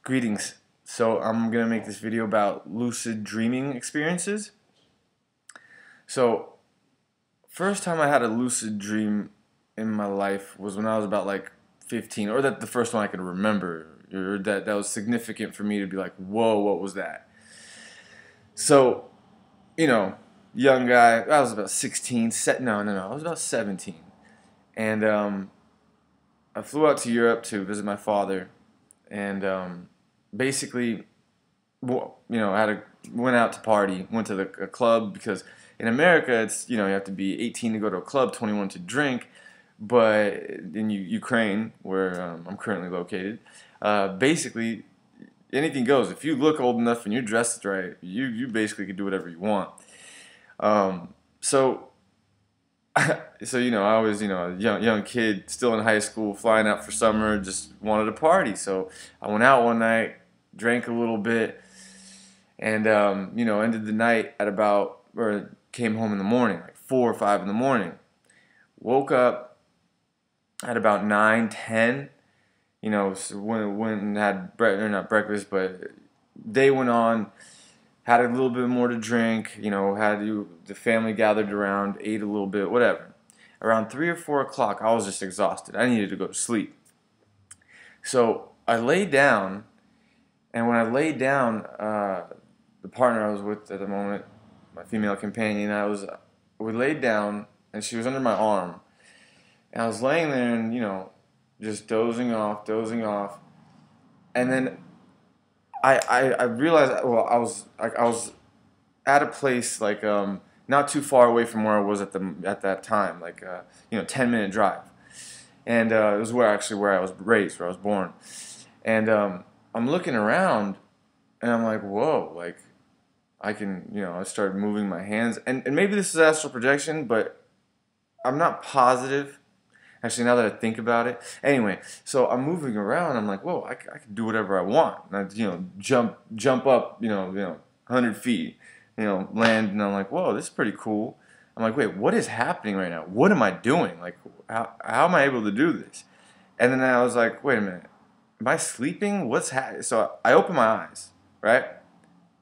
Greetings. So I'm going to make this video about lucid dreaming experiences. So first time I had a lucid dream in my life was when I was about like 15, or that the first one I could remember, or that was significant for me to be like, whoa, what was that? So, young guy, I was about 16, no, I was about 17. And I flew out to Europe to visit my father, and basically, went out to party, went to a club, because in America it's, you have to be 18 to go to a club, 21 to drink, but in Ukraine, where I'm currently located, basically anything goes. If you look old enough and you're dressed right, you basically can do whatever you want. So I was, a young kid, still in high school, flying out for summer, just wanted to party. So I went out one night, drank a little bit, and ended the night at or came home in the morning, like 4 or 5 in the morning. Woke up at about 9, 10. So went and had not breakfast, but day went on. Had a little bit more to drink, the family gathered around, ate a little bit, whatever. Around 3 or 4 o'clock, I was just exhausted. I needed to go to sleep. So I laid down, and when I laid down, the partner I was with at the moment, my female companion, we laid down, and she was under my arm. And I was laying there and, just dozing off, and then I realized, well, I was at a place like not too far away from where I was at that time, like 10-minute drive, and it was where I was raised, where I was born, and I'm looking around, and I'm like, whoa, like I can, I started moving my hands, and maybe this is astral projection, but I'm not positive. Actually, now that I think about it, anyway, so I'm moving around. I'm like, whoa, I can do whatever I want. And I, jump up, 100 feet, land, and I'm like, whoa, this is pretty cool. I'm like, wait, what is happening right now? What am I doing? Like, how am I able to do this? And then I was like, wait a minute, am I sleeping? What's happening? So I open my eyes, right,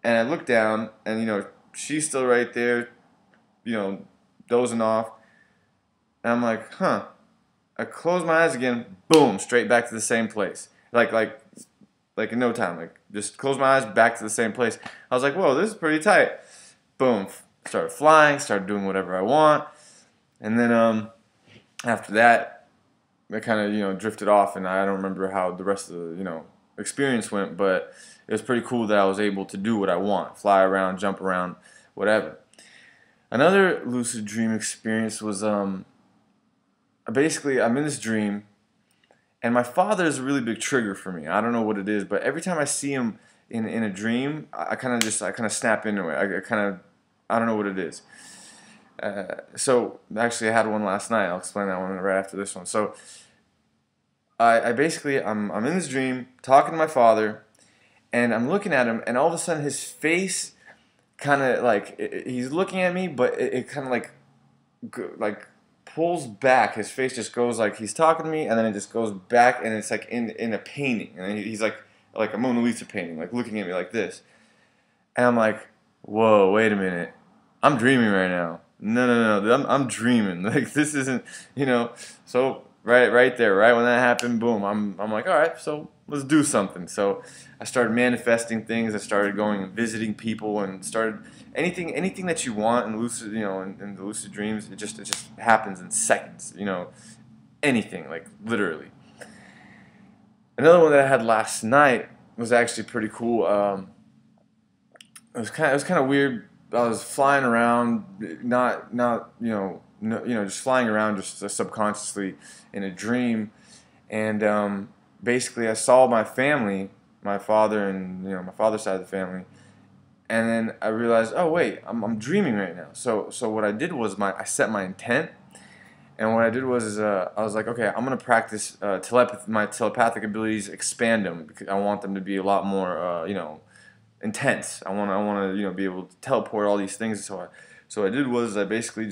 and I look down, and she's still right there, dozing off, and I'm like, huh. I close my eyes again, boom, straight back to the same place. Like in no time. Like, just close my eyes, back to the same place. I was like, whoa, this is pretty tight. Boom, started flying, started doing whatever I want. And then after that, I kind of, drifted off, and I don't remember how the rest of the, experience went, but it was pretty cool that I was able to do what I want. Fly around, jump around, whatever. Another lucid dream experience was, basically, I'm in this dream, and my father is a really big trigger for me. I don't know what it is, but every time I see him in a dream, I kind of snap into it. I don't know what it is. So actually, I had one last night. I'll explain that one right after this one. So I basically, I'm in this dream talking to my father, and I'm looking at him, and all of a sudden his face kind of like he's looking at me, but it kind of like pulls back. His face just goes like he's talking to me, and then it just goes back, and it's like in a painting, and he's like a Mona Lisa painting, like looking at me like this, and I'm like, whoa, wait a minute, I'm dreaming right now. No, I'm dreaming. Like, this isn't, So right there, right when that happened, boom, I'm like, all right, so let's do something. So I started manifesting things. I started going and visiting people, and started anything that you want in lucid, in the lucid dreams. It just happens in seconds. Anything, like literally. Another one that I had last night was actually pretty cool. It was kind of weird. I was flying around, not just flying around, just subconsciously in a dream, and basically I saw my family, my father and my father's side of the family, and then I realized, oh wait, I'm dreaming right now. So what I did was I set my intent, and what I did was I was like, okay, I'm gonna practice my telepathic abilities, expand them, because I want them to be a lot more intense. I want to be able to teleport all these things. So what I did was I basically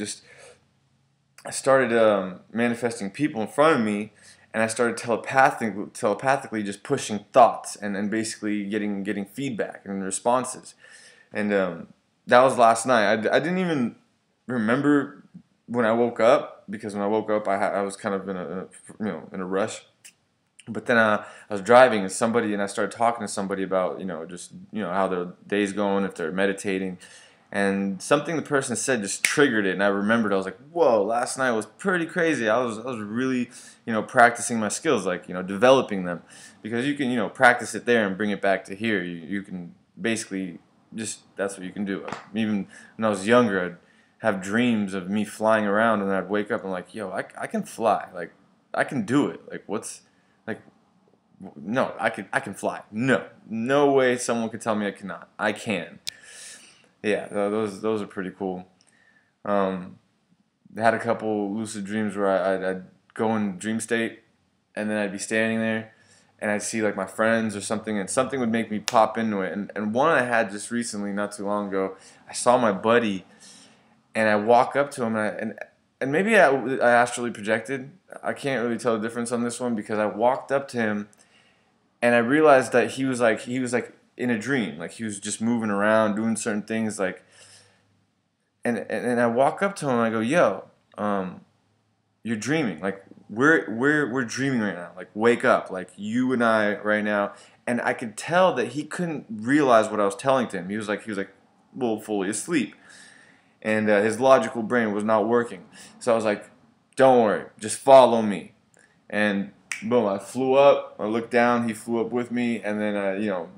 I started manifesting people in front of me, and I started telepathically just pushing thoughts and basically getting feedback and responses. And that was last night. I didn't even remember when I woke up, because when I woke up I was kind of in a rush. But then I was driving and I started talking to somebody about just how their day's going, if they're meditating, and something the person said just triggered it, and I remembered. I was like, whoa, last night was pretty crazy. I was really practicing my skills, like developing them, because you can practice it there and bring it back to here. You can basically that's what you can do. Even when I was younger, I'd have dreams of me flying around, and then I'd wake up and like, yo, I can fly, like I can do it. Like like no, I can fly. No way someone could tell me I cannot. I can. Yeah, those are pretty cool. I had a couple lucid dreams where I'd go in dream state, and then I'd be standing there, and I'd see like my friends or something, and something would make me pop into it. And one I had just recently, not too long ago, I saw my buddy, and I walk up to him, and maybe I astrally projected. I can't really tell the difference on this one, because I walked up to him, and I realized that he was like in a dream, like he was just moving around, doing certain things, like. And I walk up to him and I go, yo, you're dreaming. Like we're dreaming right now. Like wake up. Like you and I right now. And I could tell that he couldn't realize what I was telling to him. He was like well, fully asleep, and his logical brain was not working. So I was like, don't worry, just follow me. And boom, I flew up. I looked down. He flew up with me, and then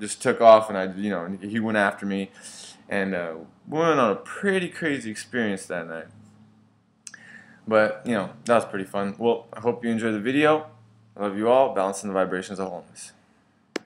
just took off. And he went after me. And we went on a pretty crazy experience that night. But, that was pretty fun. Well, I hope you enjoyed the video. I love you all. Balancing the vibrations of wholeness.